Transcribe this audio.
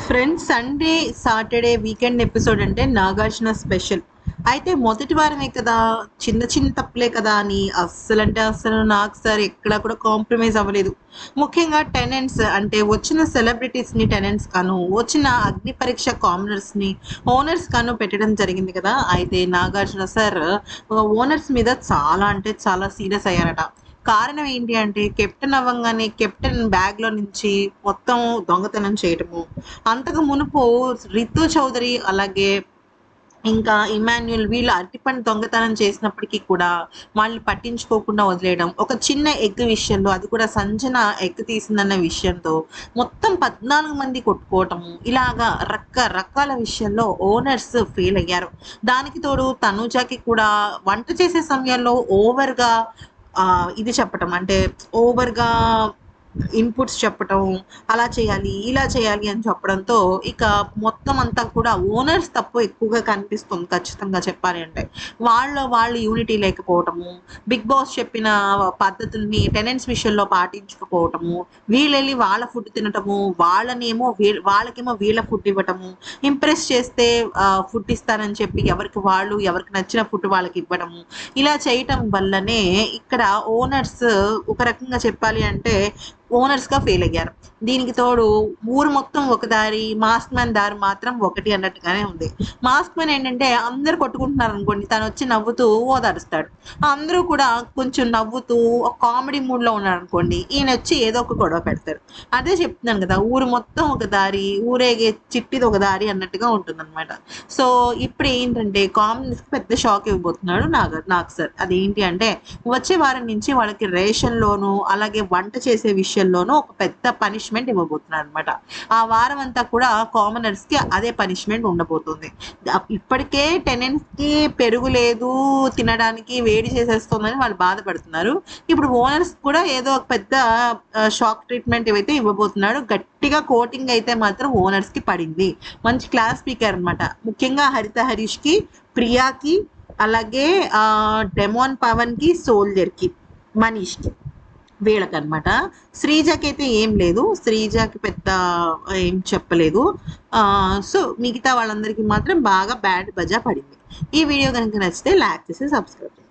Friends, Sunday Saturday weekend episode అంటే Nagarjuna special. అయితే మొదటి వారమే కదా, చిన్న చిన్న తప్పులే కదా అని అస్సలు నాకు సార్ ఎక్కడ కూడా కాంప్రమైజ్ అవ్వలేదు. ముఖ్యంగా టెనెంట్స్ అంటే వచ్చిన సెలబ్రిటీస్ని టెనెంట్స్ కాను, వచ్చిన అగ్ని పరీక్ష కామనర్స్ని ఓనర్స్ కాను పెట్టడం జరిగింది కదా. అయితే నాగార్జున సార్ ఓనర్స్ మీద చాలా అంటే చాలా సీరియస్ అయ్యారట. కారణం ఏంటి అంటే కెప్టెన్ అవ్వంగానే కెప్టెన్ బ్యాగ్‌లో నుంచి మొత్తం దొంగతనం చేయటము. అంతకు మునుపు రితు చౌదరి అలాగే ఇంకా ఇమాన్యుల్ వీళ్ళు అరటిపండు దొంగతనం చేసినప్పటికీ కూడా వాళ్ళని పట్టించుకోకుండా వదిలేయడం. ఒక చిన్న ఎగ్ విషయంలో, అది కూడా సంజన ఎగ్ తీసిందన్న విషయంతో మొత్తం 14 మంది కొట్టుకోవటము. ఇలాగా రకరకాల విషయాల్లో ఓనర్స్ ఫెయిల్ అయ్యారు. దానికి తోడు తనూజకి కూడా వంట చేసే సమయంలో ఓవర్‌గా ఇది చెప్పటం అంటే ఓవర్‌గా ఇన్పుట్స్ చెప్పటం, అలా చేయాలి, ఇలా చేయాలి అని చెప్పడంతో ఇక మొత్తం అంతా కూడా ఓనర్స్ తప్పు ఎక్కువగా కనిపిస్తుంది ఖచ్చితంగా చెప్పాలి అంటే. వాళ్ళు యూనిటీ లేకపోవటము, బిగ్ బాస్ చెప్పిన పద్ధతుల్ని టెనెంట్స్ విషయంలో పాటించకపోవటము, వీళ్ళెళ్ళి వాళ్ళ ఫుడ్ తినటము, వాళ్ళకేమో వీళ్ళ ఫుడ్ ఇవ్వటము, ఇంప్రెస్ చేస్తే ఫుడ్ ఇస్తానని చెప్పి ఎవరికి నచ్చిన ఫుడ్ వాళ్ళకి ఇవ్వడము, ఇలా చేయటం వల్లనే ఇక్కడ ఓనర్స్ ఒక రకంగా చెప్పాలి అంటే ఓనర్స్‌గా ఫెయిల్ అయ్యారు. దీనికి తోడు ఊరు మొత్తం ఒక దారి, మాస్క్ మ్యాన్ దారి మాత్రం ఒకటి అన్నట్టుగానే ఉంది. మాస్క్ మ్యాన్ ఏంటంటే అందరూ కొట్టుకుంటున్నారనుకోండి, తనొచ్చి నవ్వుతూ ఓదారుస్తాడు. అందరూ కూడా కొంచెం నవ్వుతూ ఒక కామెడీ మూడ్‌లో ఉన్నారనుకోండి, ఈయనొచ్చి ఏదో ఒక గొడవ పెడతారు. అదే చెప్తున్నాను కదా! ఊరు మొత్తం ఒక దారి, ఊరేగే చిట్టిది ఒక దారి అన్నట్టుగా ఉంటుందనమాట. సో, ఇప్పుడేంటంటే కామెడీస్‌కి పెద్ద షాక్ ఇవ్వబోతున్నాడు నాగ్ సార్. అదేంటి అంటే వచ్చే వారం నుంచి వాళ్ళకి రేషన్‌లోను, అలాగే వంట చేసే విషయంలోనూ ఒక పెద్ద పనిష్మెంట్ ఇవ్వబోతున్నారనమాట. ఆ వారం అంతా కూడా కామనర్స్‌కి అదే పనిష్మెంట్ ఉండబోతుంది. ఇప్పటికే టెనెంట్స్‌కి పెరుగు లేదు, తినడానికి వేడి చేసేస్తోందని వాళ్ళు బాధపడుతున్నారు. ఇప్పుడు ఓనర్స్ కూడా ఏదో ఒక పెద్ద షాక్ ట్రీట్మెంట్ ఇవైతే ఇవ్వబోతున్నాడు. గట్టిగా కోటింగ్ అయితే మాత్రం ఓనర్స్‌కి పడింది. మంచి క్లాస్ స్పీకర్ అనమాట. ముఖ్యంగా హరిత హరీష్‌కి, ప్రియాకి, అలాగే డెమోన్ పవన్‌కి, సోల్జర్‌కి, మనీష్‌కి వీళ్ళకనమాట. శ్రీజకైతే ఏం లేదు. శ్రీజకి పెద్ద ఏం చెప్పలేదు. సో, మిగతా వాళ్ళందరికీ మాత్రం బాగా బ్యాడ్ బజా పడింది. ఈ వీడియో గనుక నచ్చితే లైక్ చేసి సబ్స్క్రైబ్ చేయండి.